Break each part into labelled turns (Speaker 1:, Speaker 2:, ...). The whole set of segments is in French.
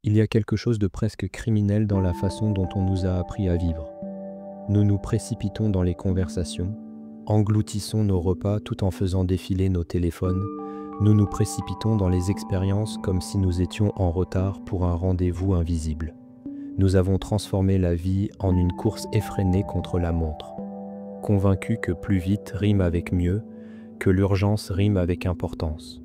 Speaker 1: Il y a quelque chose de presque criminel dans la façon dont on nous a appris à vivre. Nous nous précipitons dans les conversations, engloutissons nos repas tout en faisant défiler nos téléphones, nous nous précipitons dans les expériences comme si nous étions en retard pour un rendez-vous invisible. Nous avons transformé la vie en une course effrénée contre la montre, convaincus que plus vite rime avec mieux, que l'urgence rime avec importance.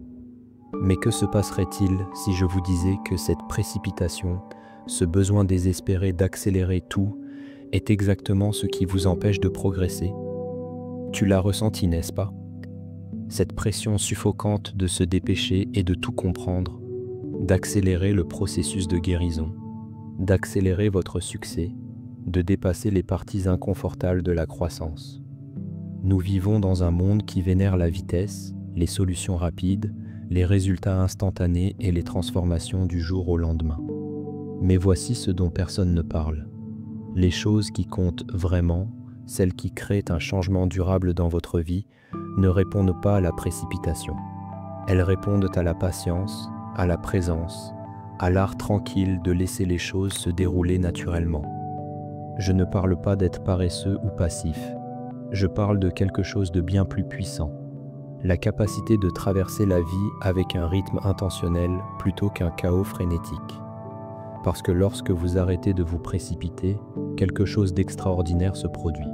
Speaker 1: Mais que se passerait-il si je vous disais que cette précipitation, ce besoin désespéré d'accélérer tout, est exactement ce qui vous empêche de progresser? Tu l'as ressenti, n'est-ce pas? Cette pression suffocante de se dépêcher et de tout comprendre, d'accélérer le processus de guérison, d'accélérer votre succès, de dépasser les parties inconfortables de la croissance. Nous vivons dans un monde qui vénère la vitesse, les solutions rapides, les résultats instantanés et les transformations du jour au lendemain. Mais voici ce dont personne ne parle. Les choses qui comptent vraiment, celles qui créent un changement durable dans votre vie, ne répondent pas à la précipitation. Elles répondent à la patience, à la présence, à l'art tranquille de laisser les choses se dérouler naturellement. Je ne parle pas d'être paresseux ou passif. Je parle de quelque chose de bien plus puissant. La capacité de traverser la vie avec un rythme intentionnel plutôt qu'un chaos frénétique. Parce que lorsque vous arrêtez de vous précipiter, quelque chose d'extraordinaire se produit.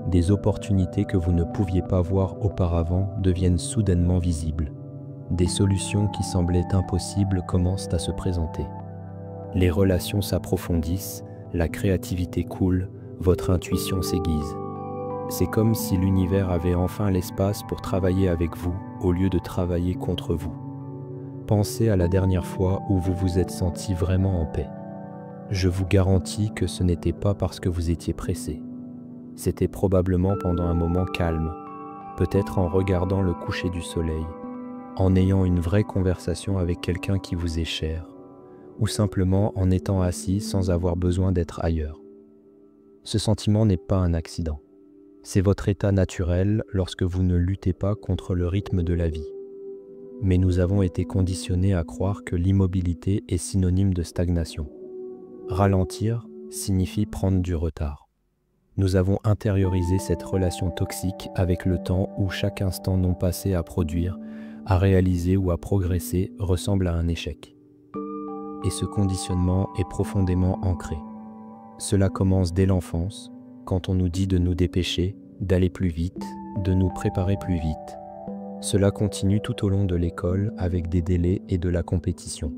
Speaker 1: Des opportunités que vous ne pouviez pas voir auparavant deviennent soudainement visibles. Des solutions qui semblaient impossibles commencent à se présenter. Les relations s'approfondissent, la créativité coule, votre intuition s'aiguise. C'est comme si l'univers avait enfin l'espace pour travailler avec vous au lieu de travailler contre vous. Pensez à la dernière fois où vous vous êtes senti vraiment en paix. Je vous garantis que ce n'était pas parce que vous étiez pressé. C'était probablement pendant un moment calme, peut-être en regardant le coucher du soleil, en ayant une vraie conversation avec quelqu'un qui vous est cher, ou simplement en étant assis sans avoir besoin d'être ailleurs. Ce sentiment n'est pas un accident. C'est votre état naturel lorsque vous ne luttez pas contre le rythme de la vie. Mais nous avons été conditionnés à croire que l'immobilité est synonyme de stagnation. Ralentir signifie prendre du retard. Nous avons intériorisé cette relation toxique avec le temps où chaque instant non passé à produire, à réaliser ou à progresser ressemble à un échec. Et ce conditionnement est profondément ancré. Cela commence dès l'enfance, quand on nous dit de nous dépêcher, d'aller plus vite, de nous préparer plus vite. Cela continue tout au long de l'école avec des délais et de la compétition.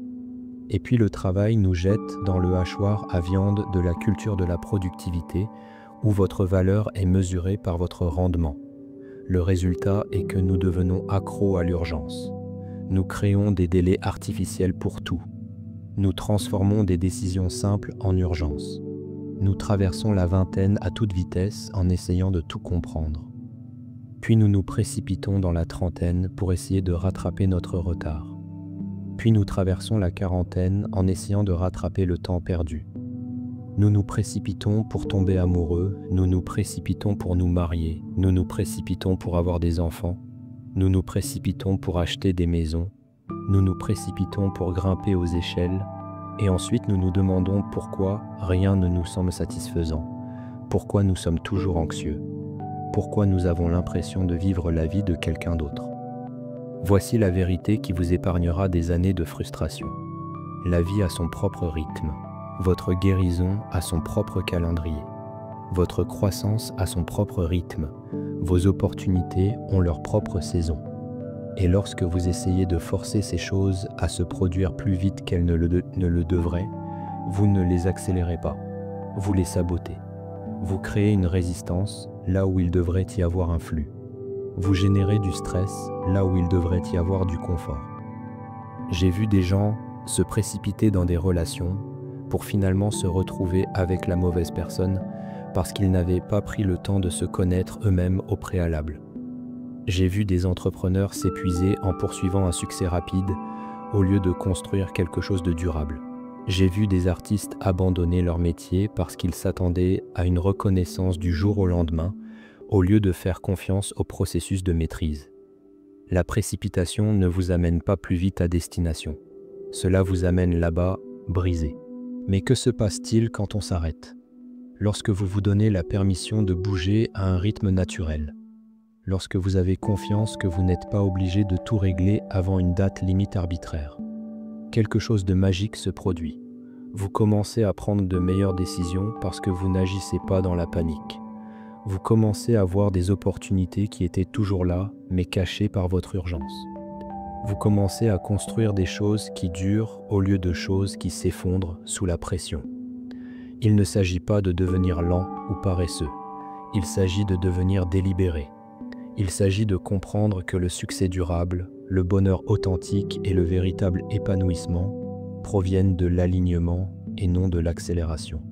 Speaker 1: Et puis le travail nous jette dans le hachoir à viande de la culture de la productivité, où votre valeur est mesurée par votre rendement. Le résultat est que nous devenons accros à l'urgence. Nous créons des délais artificiels pour tout. Nous transformons des décisions simples en urgence. Nous traversons la vingtaine à toute vitesse en essayant de tout comprendre. Puis nous nous précipitons dans la trentaine pour essayer de rattraper notre retard. Puis nous traversons la quarantaine en essayant de rattraper le temps perdu. Nous nous précipitons pour tomber amoureux, nous nous précipitons pour nous marier, nous nous précipitons pour avoir des enfants, nous nous précipitons pour acheter des maisons, nous nous précipitons pour grimper aux échelles, et ensuite nous nous demandons pourquoi rien ne nous semble satisfaisant, pourquoi nous sommes toujours anxieux, pourquoi nous avons l'impression de vivre la vie de quelqu'un d'autre. Voici la vérité qui vous épargnera des années de frustration. La vie a son propre rythme, votre guérison a son propre calendrier, votre croissance a son propre rythme, vos opportunités ont leur propre saison. Et lorsque vous essayez de forcer ces choses à se produire plus vite qu'elles ne le devraient, vous ne les accélérez pas, vous les sabotez. Vous créez une résistance là où il devrait y avoir un flux. Vous générez du stress là où il devrait y avoir du confort. J'ai vu des gens se précipiter dans des relations pour finalement se retrouver avec la mauvaise personne parce qu'ils n'avaient pas pris le temps de se connaître eux-mêmes au préalable. J'ai vu des entrepreneurs s'épuiser en poursuivant un succès rapide au lieu de construire quelque chose de durable. J'ai vu des artistes abandonner leur métier parce qu'ils s'attendaient à une reconnaissance du jour au lendemain au lieu de faire confiance au processus de maîtrise. La précipitation ne vous amène pas plus vite à destination. Cela vous amène là-bas brisé. Mais que se passe-t-il quand on s'arrête? Lorsque vous vous donnez la permission de bouger à un rythme naturel. Lorsque vous avez confiance que vous n'êtes pas obligé de tout régler avant une date limite arbitraire. Quelque chose de magique se produit. Vous commencez à prendre de meilleures décisions parce que vous n'agissez pas dans la panique. Vous commencez à voir des opportunités qui étaient toujours là, mais cachées par votre urgence. Vous commencez à construire des choses qui durent au lieu de choses qui s'effondrent sous la pression. Il ne s'agit pas de devenir lent ou paresseux. Il s'agit de devenir délibéré. Il s'agit de comprendre que le succès durable, le bonheur authentique et le véritable épanouissement proviennent de l'alignement et non de l'accélération.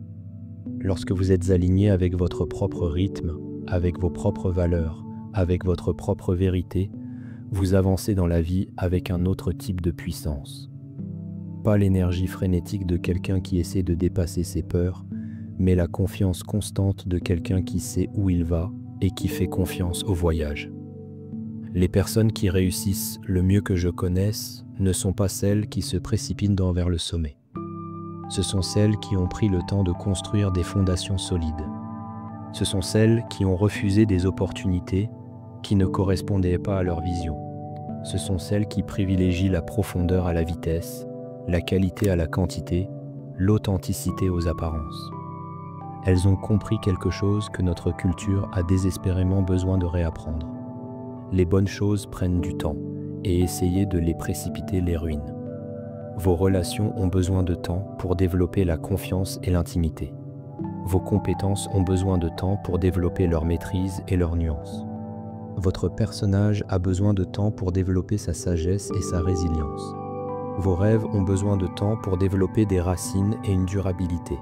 Speaker 1: Lorsque vous êtes aligné avec votre propre rythme, avec vos propres valeurs, avec votre propre vérité, vous avancez dans la vie avec un autre type de puissance. Pas l'énergie frénétique de quelqu'un qui essaie de dépasser ses peurs, mais la confiance constante de quelqu'un qui sait où il va et qui fait confiance au voyage. Les personnes qui réussissent le mieux que je connaisse ne sont pas celles qui se précipitent vers le sommet. Ce sont celles qui ont pris le temps de construire des fondations solides. Ce sont celles qui ont refusé des opportunités qui ne correspondaient pas à leur vision. Ce sont celles qui privilégient la profondeur à la vitesse, la qualité à la quantité, l'authenticité aux apparences. Elles ont compris quelque chose que notre culture a désespérément besoin de réapprendre. Les bonnes choses prennent du temps, et essayer de les précipiter les ruine. Vos relations ont besoin de temps pour développer la confiance et l'intimité. Vos compétences ont besoin de temps pour développer leur maîtrise et leurs nuances. Votre personnage a besoin de temps pour développer sa sagesse et sa résilience. Vos rêves ont besoin de temps pour développer des racines et une durabilité.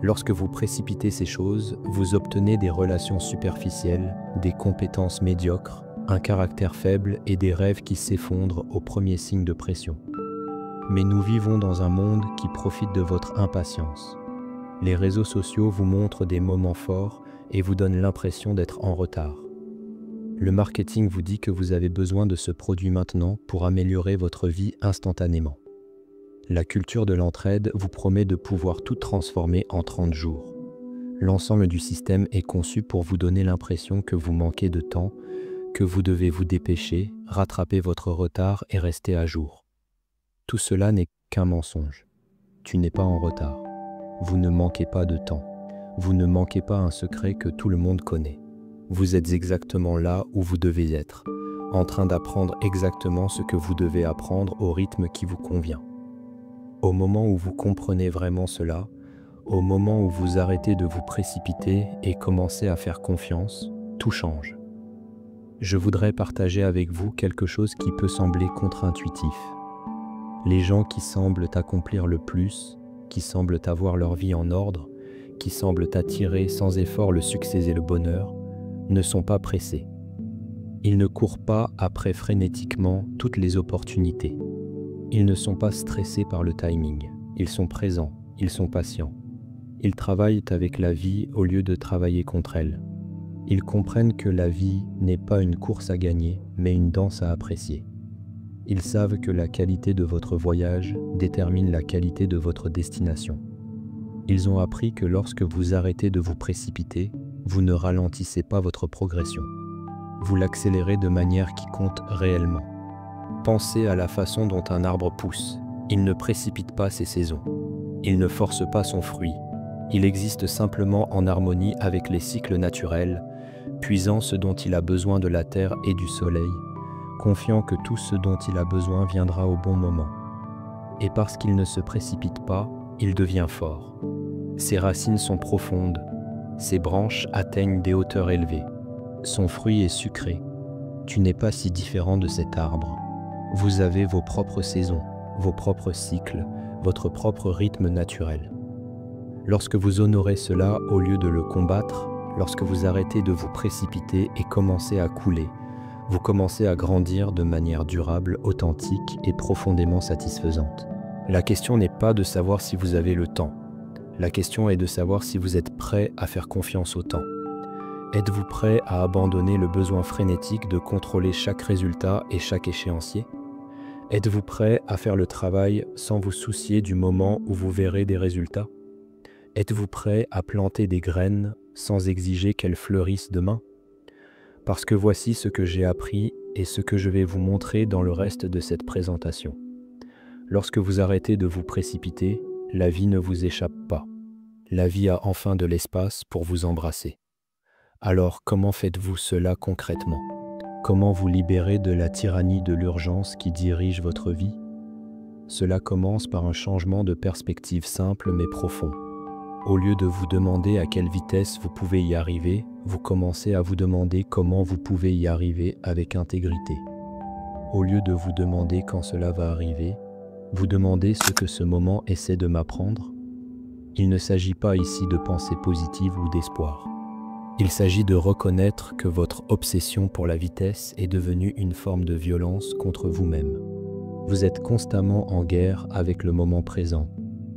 Speaker 1: Lorsque vous précipitez ces choses, vous obtenez des relations superficielles, des compétences médiocres, un caractère faible et des rêves qui s'effondrent au premier signe de pression. Mais nous vivons dans un monde qui profite de votre impatience. Les réseaux sociaux vous montrent des moments forts et vous donnent l'impression d'être en retard. Le marketing vous dit que vous avez besoin de ce produit maintenant pour améliorer votre vie instantanément. La culture de l'entraide vous promet de pouvoir tout transformer en 30 jours. L'ensemble du système est conçu pour vous donner l'impression que vous manquez de temps, que vous devez vous dépêcher, rattraper votre retard et rester à jour. Tout cela n'est qu'un mensonge. Tu n'es pas en retard. Vous ne manquez pas de temps. Vous ne manquez pas un secret que tout le monde connaît. Vous êtes exactement là où vous devez être, en train d'apprendre exactement ce que vous devez apprendre au rythme qui vous convient. Au moment où vous comprenez vraiment cela, au moment où vous arrêtez de vous précipiter et commencez à faire confiance, tout change. Je voudrais partager avec vous quelque chose qui peut sembler contre-intuitif. Les gens qui semblent accomplir le plus, qui semblent avoir leur vie en ordre, qui semblent attirer sans effort le succès et le bonheur, ne sont pas pressés. Ils ne courent pas après frénétiquement toutes les opportunités. Ils ne sont pas stressés par le timing. Ils sont présents, ils sont patients. Ils travaillent avec la vie au lieu de travailler contre elle. Ils comprennent que la vie n'est pas une course à gagner, mais une danse à apprécier. Ils savent que la qualité de votre voyage détermine la qualité de votre destination. Ils ont appris que lorsque vous arrêtez de vous précipiter, vous ne ralentissez pas votre progression. Vous l'accélérez de manière qui compte réellement. Pensez à la façon dont un arbre pousse. Il ne précipite pas ses saisons. Il ne force pas son fruit. Il existe simplement en harmonie avec les cycles naturels, puisant ce dont il a besoin de la terre et du soleil, confiant que tout ce dont il a besoin viendra au bon moment. Et parce qu'il ne se précipite pas, il devient fort. Ses racines sont profondes, ses branches atteignent des hauteurs élevées. Son fruit est sucré. Tu n'es pas si différent de cet arbre. Vous avez vos propres saisons, vos propres cycles, votre propre rythme naturel. Lorsque vous honorez cela au lieu de le combattre, lorsque vous arrêtez de vous précipiter et commencez à couler, vous commencez à grandir de manière durable, authentique et profondément satisfaisante. La question n'est pas de savoir si vous avez le temps. La question est de savoir si vous êtes prêt à faire confiance au temps. Êtes-vous prêt à abandonner le besoin frénétique de contrôler chaque résultat et chaque échéancier? Êtes-vous prêt à faire le travail sans vous soucier du moment où vous verrez des résultats? Êtes-vous prêt à planter des graines sans exiger qu'elles fleurissent demain? Parce que voici ce que j'ai appris et ce que je vais vous montrer dans le reste de cette présentation. Lorsque vous arrêtez de vous précipiter, la vie ne vous échappe pas. La vie a enfin de l'espace pour vous embrasser. Alors comment faites-vous cela concrètement? Comment vous libérer de la tyrannie de l'urgence qui dirige votre vie? Cela commence par un changement de perspective simple mais profond. Au lieu de vous demander à quelle vitesse vous pouvez y arriver, vous commencez à vous demander comment vous pouvez y arriver avec intégrité. Au lieu de vous demander quand cela va arriver, vous demandez ce que ce moment essaie de m'apprendre. Il ne s'agit pas ici de pensée positive ou d'espoir. Il s'agit de reconnaître que votre obsession pour la vitesse est devenue une forme de violence contre vous-même. Vous êtes constamment en guerre avec le moment présent,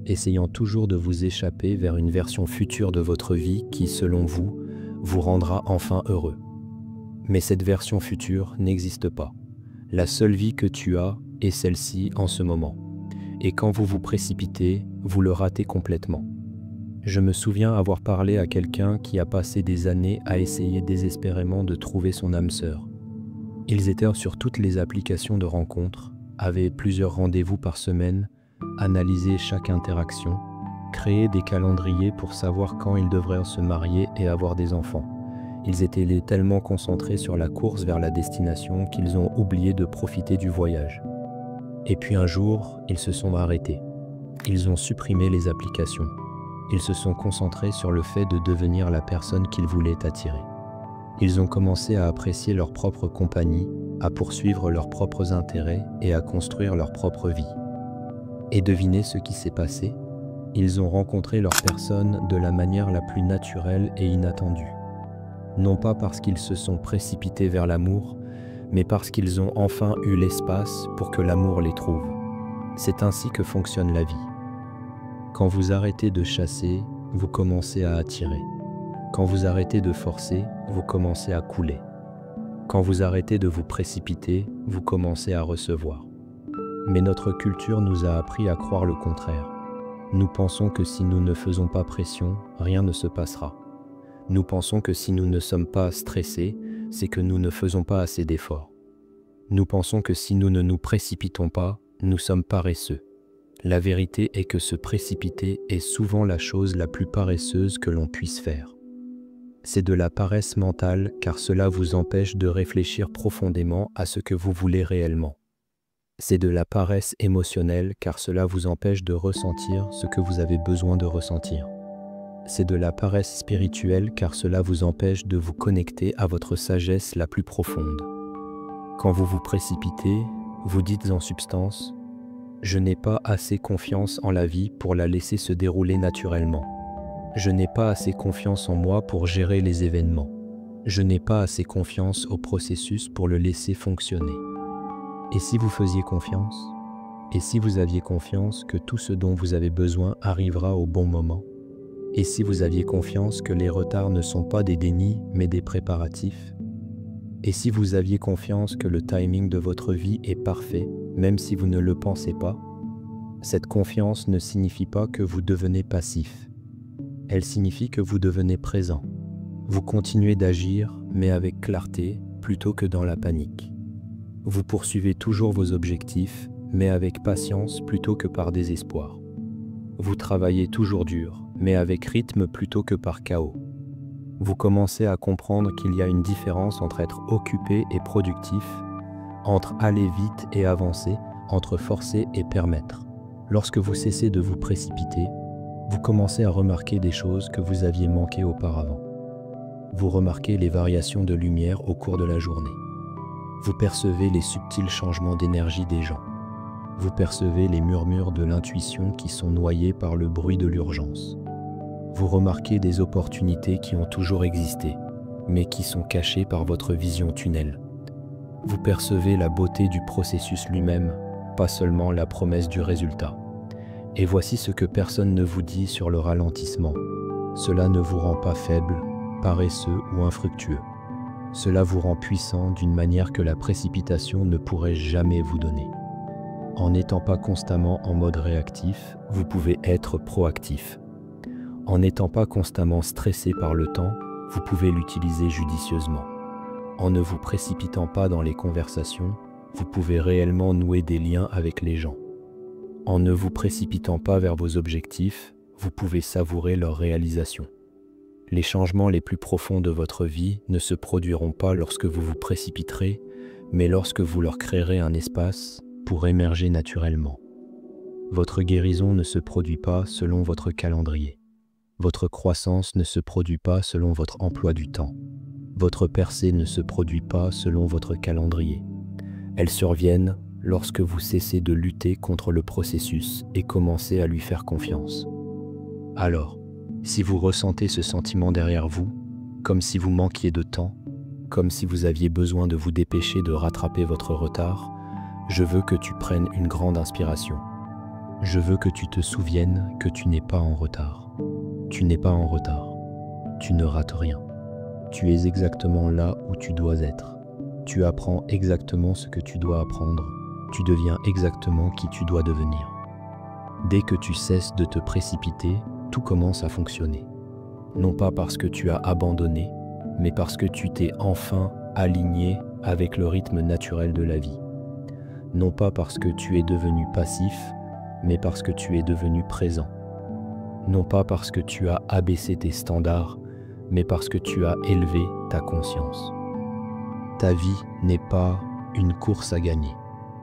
Speaker 1: essayant toujours de vous échapper vers une version future de votre vie qui, selon vous, vous rendra enfin heureux. Mais cette version future n'existe pas. La seule vie que tu as est celle-ci en ce moment. Et quand vous vous précipitez, vous le ratez complètement. Je me souviens avoir parlé à quelqu'un qui a passé des années à essayer désespérément de trouver son âme sœur. Ils étaient sur toutes les applications de rencontres, avaient plusieurs rendez-vous par semaine, analysaient chaque interaction, créaient des calendriers pour savoir quand ils devraient se marier et avoir des enfants. Ils étaient tellement concentrés sur la course vers la destination qu'ils ont oublié de profiter du voyage. Et puis un jour, ils se sont arrêtés. Ils ont supprimé les applications. Ils se sont concentrés sur le fait de devenir la personne qu'ils voulaient attirer. Ils ont commencé à apprécier leur propre compagnie, à poursuivre leurs propres intérêts et à construire leur propre vie. Et devinez ce qui s'est passé? Ils ont rencontré leur personne de la manière la plus naturelle et inattendue. Non pas parce qu'ils se sont précipités vers l'amour, mais parce qu'ils ont enfin eu l'espace pour que l'amour les trouve. C'est ainsi que fonctionne la vie. Quand vous arrêtez de chasser, vous commencez à attirer. Quand vous arrêtez de forcer, vous commencez à couler. Quand vous arrêtez de vous précipiter, vous commencez à recevoir. Mais notre culture nous a appris à croire le contraire. Nous pensons que si nous ne faisons pas pression, rien ne se passera. Nous pensons que si nous ne sommes pas stressés, c'est que nous ne faisons pas assez d'efforts. Nous pensons que si nous ne nous précipitons pas, nous sommes paresseux. La vérité est que se précipiter est souvent la chose la plus paresseuse que l'on puisse faire. C'est de la paresse mentale car cela vous empêche de réfléchir profondément à ce que vous voulez réellement. C'est de la paresse émotionnelle car cela vous empêche de ressentir ce que vous avez besoin de ressentir. C'est de la paresse spirituelle car cela vous empêche de vous connecter à votre sagesse la plus profonde. Quand vous vous précipitez, vous dites en substance « Je n'ai pas assez confiance en la vie pour la laisser se dérouler naturellement. Je n'ai pas assez confiance en moi pour gérer les événements. Je n'ai pas assez confiance au processus pour le laisser fonctionner. » Et si vous faisiez confiance? Et si vous aviez confiance que tout ce dont vous avez besoin arrivera au bon moment? Et si vous aviez confiance que les retards ne sont pas des dénis mais des préparatifs? Et si vous aviez confiance que le timing de votre vie est parfait, même si vous ne le pensez pas? Cette confiance ne signifie pas que vous devenez passif. Elle signifie que vous devenez présent. Vous continuez d'agir, mais avec clarté, plutôt que dans la panique. Vous poursuivez toujours vos objectifs, mais avec patience plutôt que par désespoir. Vous travaillez toujours dur, mais avec rythme plutôt que par chaos. Vous commencez à comprendre qu'il y a une différence entre être occupé et productif, entre aller vite et avancer, entre forcer et permettre. Lorsque vous cessez de vous précipiter, vous commencez à remarquer des choses que vous aviez manquées auparavant. Vous remarquez les variations de lumière au cours de la journée. Vous percevez les subtils changements d'énergie des gens. Vous percevez les murmures de l'intuition qui sont noyés par le bruit de l'urgence. Vous remarquez des opportunités qui ont toujours existé, mais qui sont cachées par votre vision tunnel. Vous percevez la beauté du processus lui-même, pas seulement la promesse du résultat. Et voici ce que personne ne vous dit sur le ralentissement. Cela ne vous rend pas faible, paresseux ou infructueux. Cela vous rend puissant d'une manière que la précipitation ne pourrait jamais vous donner. En n'étant pas constamment en mode réactif, vous pouvez être proactif. En n'étant pas constamment stressé par le temps, vous pouvez l'utiliser judicieusement. En ne vous précipitant pas dans les conversations, vous pouvez réellement nouer des liens avec les gens. En ne vous précipitant pas vers vos objectifs, vous pouvez savourer leur réalisation. Les changements les plus profonds de votre vie ne se produiront pas lorsque vous vous précipiterez, mais lorsque vous leur créerez un espace pour émerger naturellement. Votre guérison ne se produit pas selon votre calendrier. Votre croissance ne se produit pas selon votre emploi du temps. Votre percée ne se produit pas selon votre calendrier. Elles surviennent lorsque vous cessez de lutter contre le processus et commencez à lui faire confiance. Alors, si vous ressentez ce sentiment derrière vous, comme si vous manquiez de temps, comme si vous aviez besoin de vous dépêcher de rattraper votre retard, je veux que tu prennes une grande inspiration. Je veux que tu te souviennes que tu n'es pas en retard. Tu n'es pas en retard. Tu ne rates rien. Tu es exactement là où tu dois être. Tu apprends exactement ce que tu dois apprendre. Tu deviens exactement qui tu dois devenir. Dès que tu cesses de te précipiter, tout commence à fonctionner. Non pas parce que tu as abandonné, mais parce que tu t'es enfin aligné avec le rythme naturel de la vie. Non pas parce que tu es devenu passif, mais parce que tu es devenu présent. Non pas parce que tu as abaissé tes standards, mais parce que tu as élevé ta conscience. Ta vie n'est pas une course à gagner.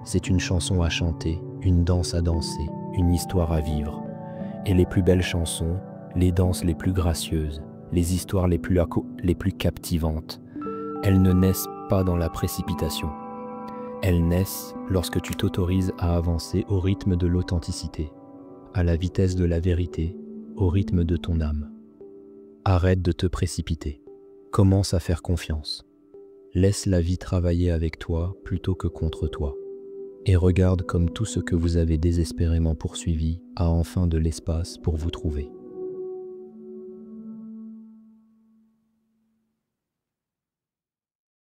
Speaker 1: C'est une chanson à chanter, une danse à danser, une histoire à vivre. Et les plus belles chansons, les danses les plus gracieuses, les histoires les plus captivantes, elles ne naissent pas dans la précipitation. Elles naissent lorsque tu t'autorises à avancer au rythme de l'authenticité, à la vitesse de la vérité, au rythme de ton âme. Arrête de te précipiter. Commence à faire confiance. Laisse la vie travailler avec toi plutôt que contre toi. Et regarde comme tout ce que vous avez désespérément poursuivi a enfin de l'espace pour vous trouver.